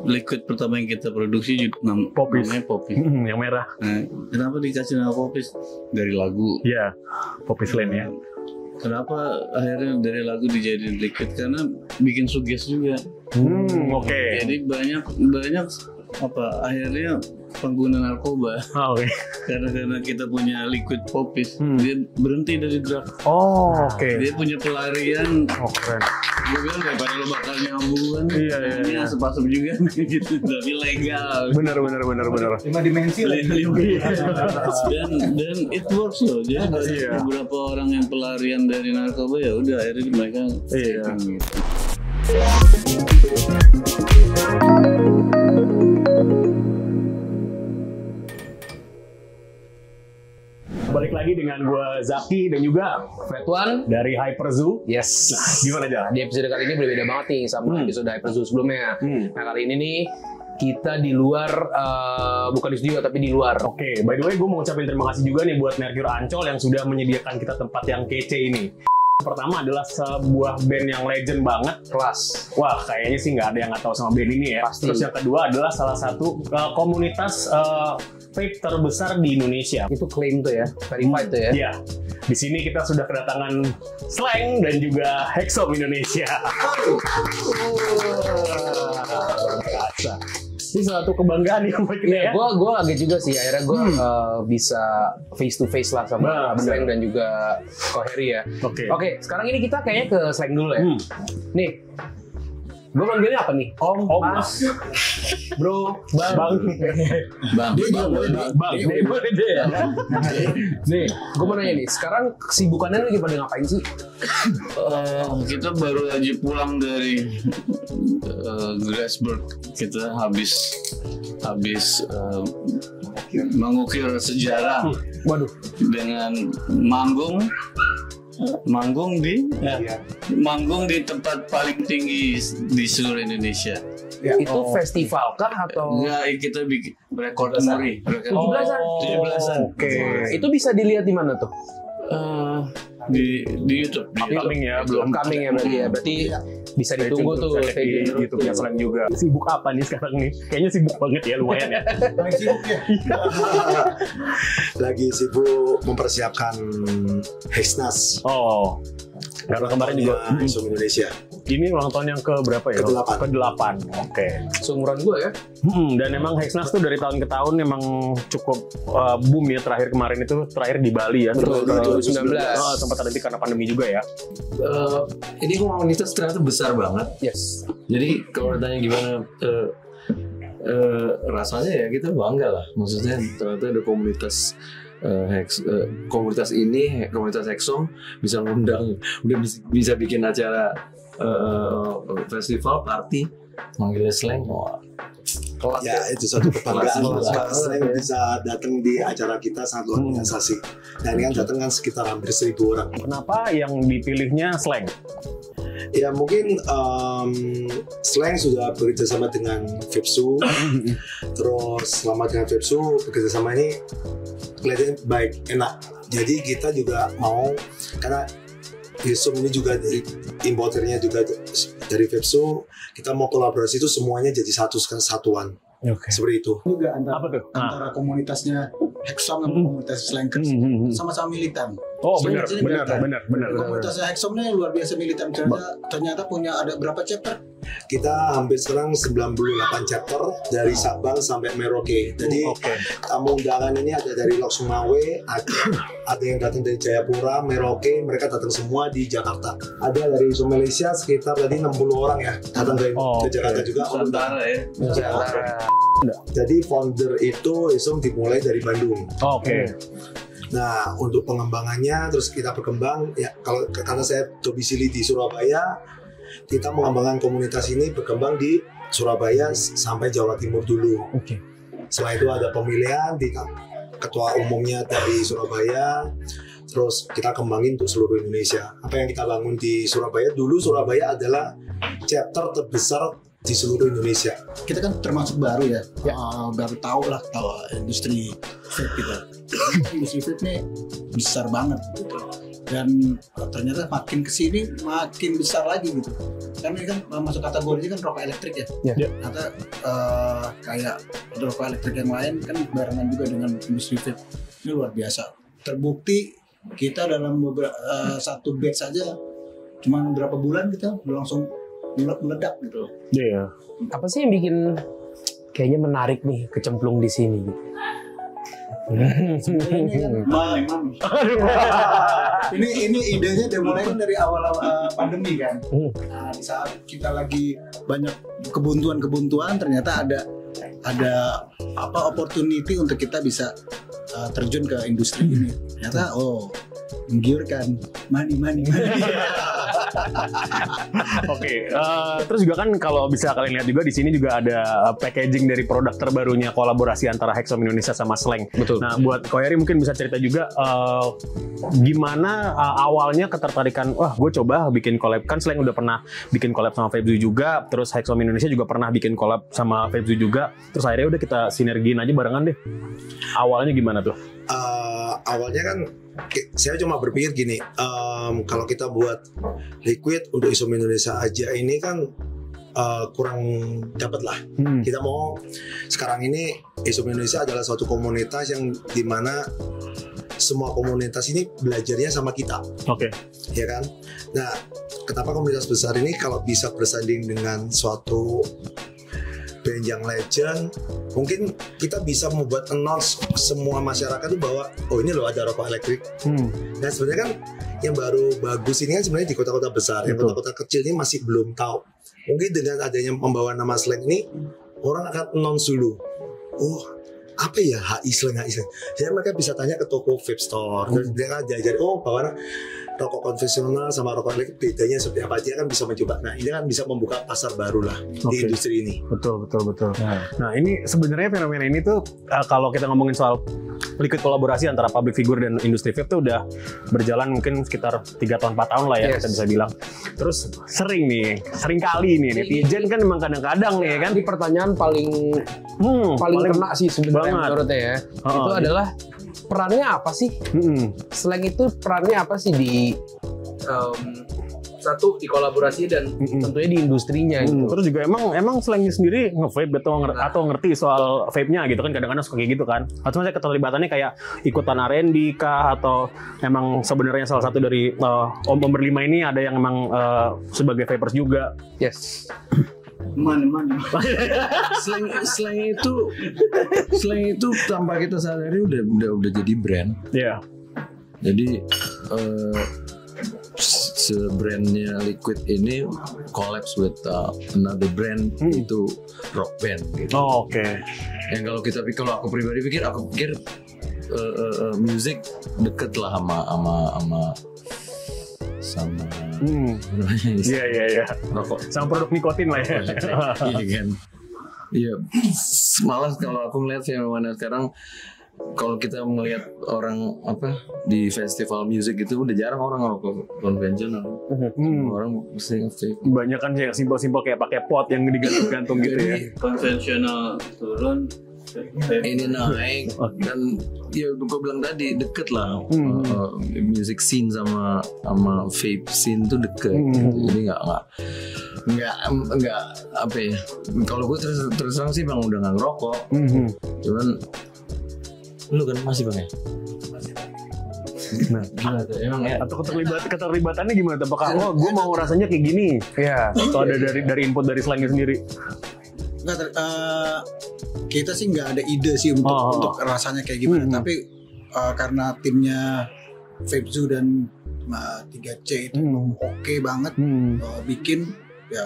liquid pertama yang kita produksi Popis. namanya Popis. Yang merah. Nah, kenapa dikasih nama Popis? Dari lagu. Iya, Popis Lane ya. Kenapa akhirnya dari lagu dijadiin liquid? Karena bikin suges juga. Oke. Jadi banyak akhirnya pengguna narkoba. Oke. Karena kita punya liquid popis, dia berhenti dari drug. Oke. Dia punya pelarian. Keren. Gue bilang daripada lo bakal nyambung kan. Iya. Ini asap-asap juga gitu, tapi legal. Benar. 5 dimensi lagi. Dan it works loh. Jadi beberapa orang yang pelarian dari narkoba ya udah akhirnya mereka gitu. Balik lagi dengan gue Zaki dan juga Fetwan dari Hyper Zoo. Yes. Nah, gimana aja? Di episode kali ini berbeda banget nih sama episode Hyper Zoo sebelumnya. Nah kali ini nih kita di luar, bukan di studio tapi di luar. Oke, by the way gue mau ucapin terima kasih juga nih buat Mercure Ancol yang sudah menyediakan kita tempat yang kece ini. Pertama adalah sebuah band yang legend banget, Kelas. Wah, kayaknya sih nggak ada yang nggak tahu sama band ini ya. Pasti. Terus yang kedua adalah salah satu komunitas vape terbesar di Indonesia. Itu klaim tuh ya, verified tuh ya. Iya. Di sini kita sudah kedatangan Slang dan juga Hexom Indonesia. Biasa. Ini suatu kebanggaan ya buat kita ya. Gue kaget juga sih akhirnya gue bisa face to face lah sama Slang dan juga Koheri ya. Oke, sekarang ini kita kayaknya ke Slang dulu ya. Nih, gue manggilnya apa nih? Om, Mas, Bro, Bang. Boleh deh ya. Nih, gue mau nanya nih, sekarang kesibukannya lagi pada ngapain sih? Kita baru aja pulang dari Grassberg. Kita habis mengukir sejarah. Waduh. Dengan manggung di tempat paling tinggi di seluruh Indonesia. Itu festival kah atau? Enggak, kita bikin rekor muri. 17-an. Oke. Itu bisa dilihat di mana tuh? Di YouTube. Upcoming ya, belum Upcoming ya berarti ya. Berarti bisa ditunggu tuh di YouTube-nya Slang juga. Sibuk apa nih sekarang nih? Kayaknya sibuk banget ya, lumayan ya. Paling sibuk ya. Lagi sibuk mempersiapkan Hexnas. Oh. Karena kemarin juga Hexom Indonesia. Ini ulang tahun yang ke berapa ya? Ke-8. Oke. Seumuran gue ya. Dan emang Hexnas tuh dari tahun ke tahun emang cukup boom ya. Terakhir kemarin itu di Bali ya. Betul, 2019. Sempat ada karena pandemi juga ya. Ini komunitas ternyata besar banget. Yes. Jadi kalau ditanya gimana rasanya ya kita bangga lah. Maksudnya ternyata ada komunitas komunitas Hexom bisa ngundang, udah bisa bikin acara festival party, manggilnya Slang. Wah, kelas Ya, itu suatu kebanggaan. Slang bisa datang di acara kita sangat luar biasa sih. Dan kan datang kan sekitar hampir 1.000 orang. Kenapa yang dipilihnya Slang? Ya mungkin Slang sudah bekerja sama dengan Vepsu. Terus selama dengan Vepsu bekerja sama ini kelihatannya baik, enak. Jadi kita juga mau, karena Hexom ini juga importernya juga dari Vepsu, kita mau kolaborasi itu semuanya jadi satu kesatuan. Seperti itu. Juga Apa tuh? antara komunitasnya Hexom dan komunitas Slankers sama-sama militan. Oh benar. Komunitasnya Hexom ini luar biasa militan. Ternyata punya ada berapa chapter? Kita hampir sekarang 98 chapter dari Sabang sampai Merauke. Jadi tamu undangan ini ada dari Lok Sumawe, ada yang datang dari Jayapura, Merauke, mereka datang semua di Jakarta. Ada dari Malaysia sekitar tadi 60 orang ya datang ke Jakarta juga. Sementara ya. Jadi founder itu Hexom dimulai dari Bandung. Nah, untuk pengembangannya terus kita berkembang ya, karena saya domisili di Surabaya, kita mengembangkan komunitas ini berkembang di Surabaya sampai Jawa Timur dulu. Setelah itu ada pemilihan di ketua umumnya dari Surabaya, terus kita kembangin untuk seluruh Indonesia. Apa yang kita bangun di Surabaya dulu, Surabaya adalah chapter terbesar di seluruh Indonesia. Kita kan termasuk baru ya, baru tahu industri vape kita. Industri vape ini besar banget gitu. Dan ternyata makin kesini makin besar lagi gitu. karena ini kan masuk kategorinya kan rokok elektrik ya. Ternyata kayak rokok elektrik yang lain kan barengan juga dengan industri vape. Ini luar biasa. Terbukti kita dalam satu batch saja cuma berapa bulan kita udah langsung meledak gitu. Iya. Apa sih yang bikin kayaknya menarik nih kecemplung di sini gitu? ini idenya dimulai dari awal pandemi kan. Nah, di saat kita lagi banyak kebuntuan ternyata ada opportunity untuk kita bisa terjun ke industri ini. Ternyata menggiurkan, money. Oke, terus juga kan kalau bisa kalian lihat juga di sini juga ada packaging dari produk terbarunya kolaborasi antara Hexom Indonesia sama Slang. Betul. Nah, buat Ko Heri mungkin bisa cerita juga gimana awalnya ketertarikan, gue coba bikin collab, kan Slang udah pernah bikin collab sama Vapezoo juga, terus Hexom Indonesia juga pernah bikin collab sama Vapezoo juga, terus akhirnya udah kita sinergiin aja barengan deh. Awalnya gimana tuh? Awalnya kan saya cuma berpikir gini, kalau kita buat liquid untuk Hexom Indonesia aja ini kan kurang dapat lah. Kita mau sekarang ini Hexom Indonesia adalah suatu komunitas yang dimana semua komunitas ini belajarnya sama kita. Oke. Ya kan. Nah, kenapa komunitas besar ini kalau bisa bersanding dengan suatu band yang legend, mungkin kita bisa membuat announce semua masyarakat itu bahwa ini loh ada rokok elektrik. Nah sebenarnya kan yang baru bagus ini kan sebenarnya di kota-kota besar, yang kota-kota kecil ini masih belum tahu. Mungkin dengan adanya membawa nama Slang ini, orang akan announce dulu. Apa ya HI Slang. Jadi mereka bisa tanya ke toko vape store, terus dia kan diajarin, bahwa rokok konvensional sama rokok elektrik bedanya seperti apa, dia kan bisa mencoba. Nah ini kan bisa membuka pasar baru lah di industri ini. Betul. Nah ini sebenarnya fenomena ini tuh kalau kita ngomongin soal liquid kolaborasi antara public figure dan industri vape tuh udah berjalan mungkin sekitar 3 tahun 4 tahun lah ya, kita bisa bilang. Terus sering kali nih netizen kan emang kadang-kadang nih kan. Ini pertanyaan paling kena sih sebenarnya menurutnya ya. Itu adalah perannya apa sih? Slang itu perannya apa sih di satu di kolaborasi dan tentunya di industrinya gitu. Terus juga emang Slangnya sendiri nge-vape atau ngerti soal vape-nya gitu kan, kadang-kadang suka kayak gitu kan. Atau misalnya keterlibatannya kayak ikutan R&D kah, atau emang sebenarnya salah satu dari om-om berlima ini ada yang emang sebagai vapers juga. Yes. Mana. Slang itu tanpa kita sadari udah jadi brand. Iya. Jadi sebrandnya Liquid ini collabs with another brand, itu rock band gitu. Oke. Yang kalau aku pribadi pikir music deket lah sama Iya. rokok Sama produk nikotin lah ya. Iya kan. Iya. Malah kalau aku ngeliat fenomena sekarang, kalau kita melihat orang di festival musik itu udah jarang orang rokok konvensional. Orang mesti nge-vape. Banyak kan yang simpel-simpel kayak pakai pot yang digantung-gantung gitu ya. Konvensional turun, ini naik dan ya gue bilang tadi deket lah. Music scene sama vape scene tuh deket. Jadi nggak apa ya. Kalau gue terus terang sih bang udah nggak ngerokok. Cuman lu kan masih bang ya? Nah, gimana tuh? Emang ya? Atau keterlibatannya gimana? Apakah gue mau rasanya kayak gini? Iya. Atau ada dari input dari Slangnya sendiri? Kita sih nggak ada ide sih untuk rasanya kayak gimana. Tapi karena timnya Vapezoo dan 3C itu oke banget bikin ya.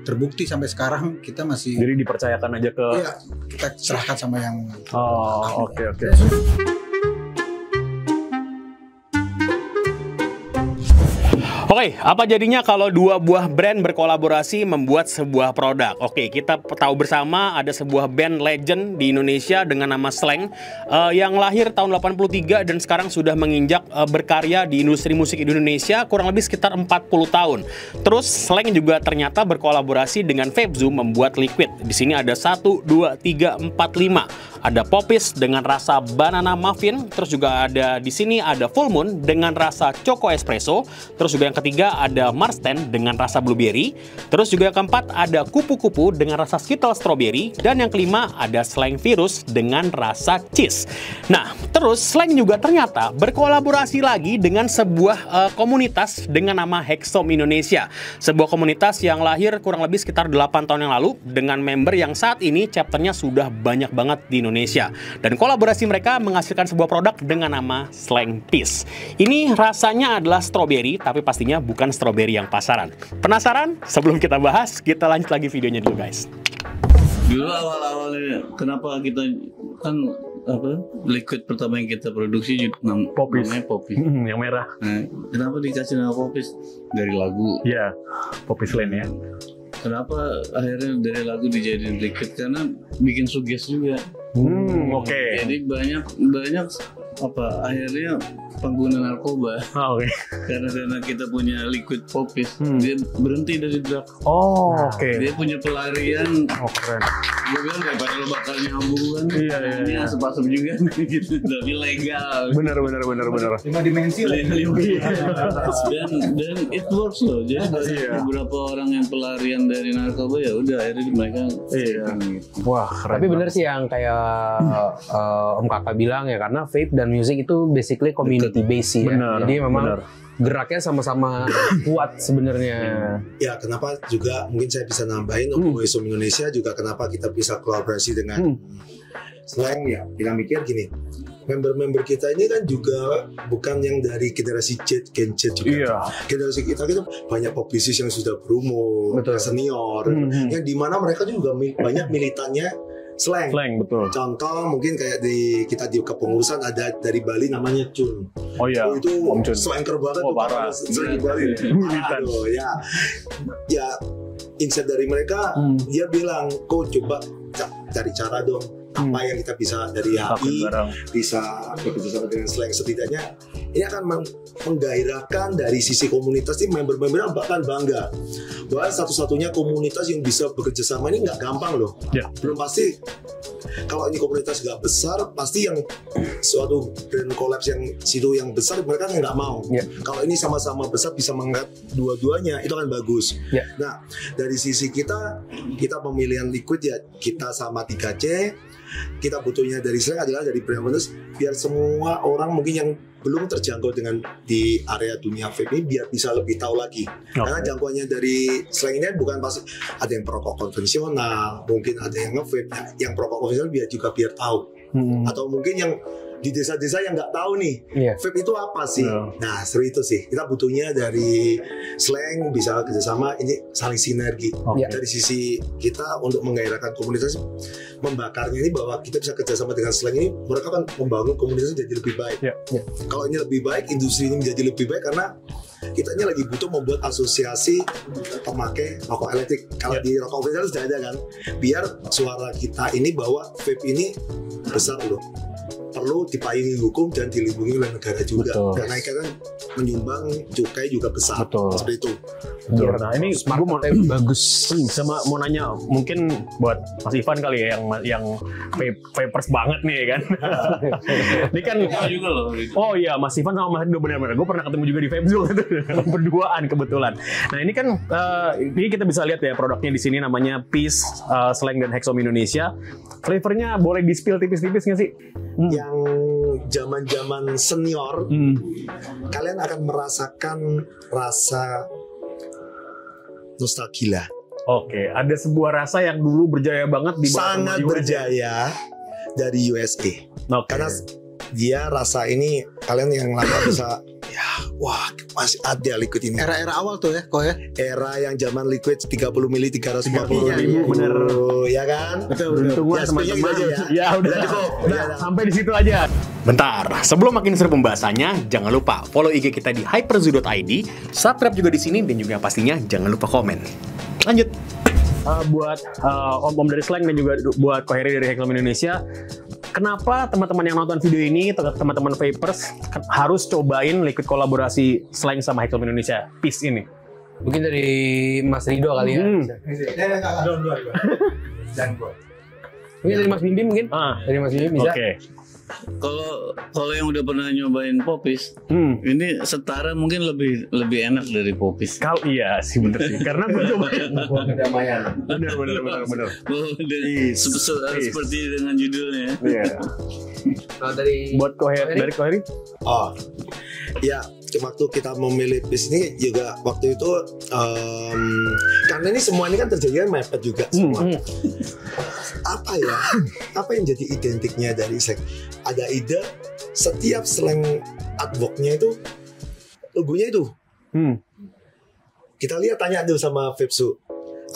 Terbukti sampai sekarang kita masih. Jadi dipercayakan aja ke. Iya, kita serahkan sama yang. Oke. Oke, apa jadinya kalau dua buah brand berkolaborasi membuat sebuah produk? Oke, kita tahu bersama ada sebuah band legend di Indonesia dengan nama Slang yang lahir tahun 83 dan sekarang sudah menginjak berkarya di industri musik di Indonesia kurang lebih sekitar 40 tahun. Terus Slang juga ternyata berkolaborasi dengan Vapezoo membuat Liquid. Di sini ada 1, 2, 3, 4, 5. ada Poppies dengan rasa banana muffin, terus juga ada di sini ada Full Moon dengan rasa choco espresso, terus juga yang ketiga ada Marsden dengan rasa blueberry, terus juga yang keempat ada kupu-kupu dengan rasa Skittle strawberry, dan yang kelima ada Slang Virus dengan rasa cheese. Nah, terus Slang juga ternyata berkolaborasi lagi dengan sebuah komunitas dengan nama Hexom Indonesia, sebuah komunitas yang lahir kurang lebih sekitar 8 tahun yang lalu dengan member yang saat ini chapternya sudah banyak banget di Indonesia, dan kolaborasi mereka menghasilkan sebuah produk dengan nama Slang Peace. Ini rasanya adalah strawberry, tapi pastinya bukan strawberry yang pasaran. Penasaran? Sebelum kita bahas, kita lanjut lagi videonya dulu guys. Dulu awal-awalnya kenapa kita kan liquid pertama yang kita produksi namanya Poppies. Yang merah. Nah, kenapa dikasih nama Poppies? Dari lagu. Iya, Poppies Lane ya. Kenapa akhirnya dari lagu dijadiin liquid? Karena bikin suges juga. Oke. Jadi banyak akhirnya pengguna narkoba. Oke. Karena kita punya liquid Poppies, dia berhenti dari drug. Oke. Dia punya pelarian. Keren. Gue bilang daripada lo bakal nyambung kan. Iya. Ini asap-asap juga gitu, tapi legal. Bener. 5 dimensi lah. Dan it works loh. Jadi beberapa orang yang pelarian dari narkoba ya udah akhirnya mereka Wah, keren. Tapi bener sih yang kayak Om Kakak bilang ya, karena vape dan music itu basically community based sih ya. Jadi memang geraknya sama-sama kuat sebenarnya. Ya, kenapa juga mungkin saya bisa nambahin untuk Hexom Indonesia juga kenapa kita bisa kolaborasi dengan Slang ya. Kita mikir gini, member-member kita ini kan juga bukan yang dari generasi Gen Z juga. Generasi kita banyak publicis yang sudah berumur, senior, yang dimana mereka juga banyak militannya Slang, betul. Contoh mungkin kayak kita di kepengurusan ada dari Bali namanya Cun. Oh iya. Itu slanker banget. Parah. Slang di Bali. Aduh, ya insight dari mereka dia bilang, kok coba cari cara dong. Apa yang kita bisa dari HI bisa bekerjasama dengan Slang, setidaknya ini akan menggairahkan dari sisi komunitas ini, member-membernya bahkan bangga bahwa satu-satunya komunitas yang bisa bekerja sama ini nggak gampang loh. Belum pasti kalau ini komunitas nggak besar, pasti yang suatu brand collabs yang besar mereka nggak mau. Kalau ini sama-sama besar bisa mengangkat dua-duanya, itu kan bagus. Nah, dari sisi kita pemilihan liquid ya kita sama 3C. Kita butuhnya dari Slang adalah dari brand awareness, biar semua orang mungkin yang belum terjangkau dengan di area dunia vape ini biar bisa lebih tahu lagi. Karena jangkauannya dari Slang ini bukan pasti ada yang perokok konvensional, mungkin ada yang nge-vape, yang perokok konvensional biar tahu. Atau mungkin yang di desa-desa yang nggak tahu nih vape itu apa sih. Nah, seperti itu sih kita butuhnya dari Slang, bisa kerjasama ini saling sinergi. Dari sisi kita untuk menggairahkan komunitas, membakarnya ini bahwa kita bisa kerjasama dengan Slang ini, mereka kan membangun komunitas jadi lebih baik. Kalau ini lebih baik, industri ini menjadi lebih baik karena kita ini lagi butuh membuat asosiasi pemakai rokok elektrik. Kalau di rokok konvensional sudah ada kan, biar suara kita ini bahwa vape ini besar loh, perlu dipayungi hukum dan dilindungi oleh negara juga. Karena kan menyumbang cukai juga besar. Seperti itu. Nah, ini gue mau bagus sama mau nanya, mungkin buat Mas Ivan kali ya yang vapers banget nih kan. Ini kan juga loh. Oh iya, Mas Ivan sama Mas Rido benar-benar. Gue pernah ketemu juga di Vape Zoo berduaan kebetulan. Nah, ini kan ini kita bisa lihat ya produknya di sini namanya Peace, Slang dan Hexom Indonesia. Flavornya boleh di-spill tipis-tipis nggak sih? Yang zaman-zaman senior, kalian akan merasakan rasa nostalgia. Oke, ada sebuah rasa yang dulu berjaya banget di sangat berjaya dari USA. Karena dia rasa ini kalian yang lama bisa wah masih ada liquid ini. Era-era awal tuh ya, kok ya? Era yang zaman liquid 30 mili 350 ribu, bener. Ya kan? Betul. Ya, teman-teman. Ya udah cukup. Sampai di situ aja. Bentar, sebelum makin seru pembahasannya, jangan lupa follow IG kita di hyperzoo.id, subscribe juga di sini, dan juga pastinya jangan lupa komen. Lanjut. Buat om-om dari Slang dan juga buat Koheri dari Hexom Indonesia, kenapa teman-teman yang nonton video ini, teman-teman vapers, harus cobain liquid kolaborasi Slang sama Hexom Indonesia, Peace ini? Mungkin dari Mas Rido kali ya. Ini dari Mas Bim mungkin? Dari Mas Bim bisa. Oke. Kalau yang udah pernah nyobain popis, ini setara mungkin lebih enak dari popis. Kalau iya sih bener sih, karena gue cobain. Kedamaian. Bener. Seperti dengan judulnya. Iya. Kalau dari Buat Koheri? Oh, ya waktu kita memilih bis ini juga waktu itu karena ini semua ini kan terjadi kan mepet juga semua. Apa yang jadi identiknya dari slang? Ada ide setiap slang artworknya itu logonya itu. Kita lihat tanya dulu sama Vepsu,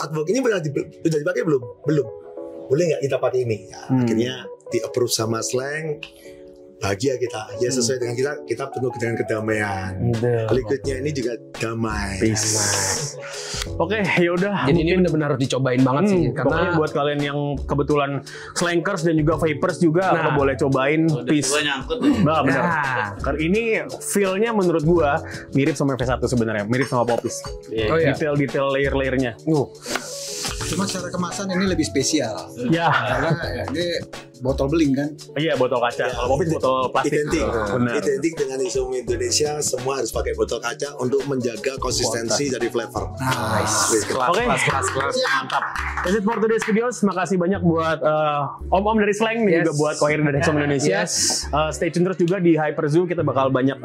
artwork ini udah dipakai belum? Boleh nggak kita pakai ini? Ya, akhirnya di approve sama slang. Bahagia kita, ya sesuai dengan kita penuh dengan kedamaian. Liquidnya ini juga damai. Oke, yaudah. Jadi ini benar-benar harus dicobain banget sih, Pokoknya karena buat kalian yang kebetulan slankers dan juga vapers juga boleh cobain Peace. Nyangkut. Nah, benar. Karena ini feel-nya menurut gua mirip sama V1 sebenarnya, mirip sama Popis. Detail-detail layer-layernya. Cuma secara kemasan ini lebih spesial. Ya. Karena ini botol beling kan. Iya, botol kaca. Kalau Popis botol plastik. Identik dengan Isum Indonesia, semua harus pakai botol kaca untuk menjaga konsistensi dari flavor. Oke, mantap. That's it for today's videos. Makasih banyak buat om-om dari Slang dan juga buat Koheri dari Isum Indonesia. Stay tune terus juga di Hyperzoo, kita bakal banyak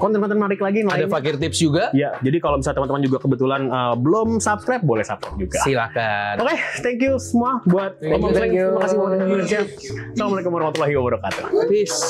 konten-konten menarik lagi. ada Fakir Tips juga. Ya, jadi kalau misalnya teman-teman juga kebetulan belum subscribe, boleh subscribe juga. Silakan. Oke, thank you semua buat om-om Slang. Terima kasih buat Indonesia. Assalamualaikum warahmatullahi wabarakatuh. Peace.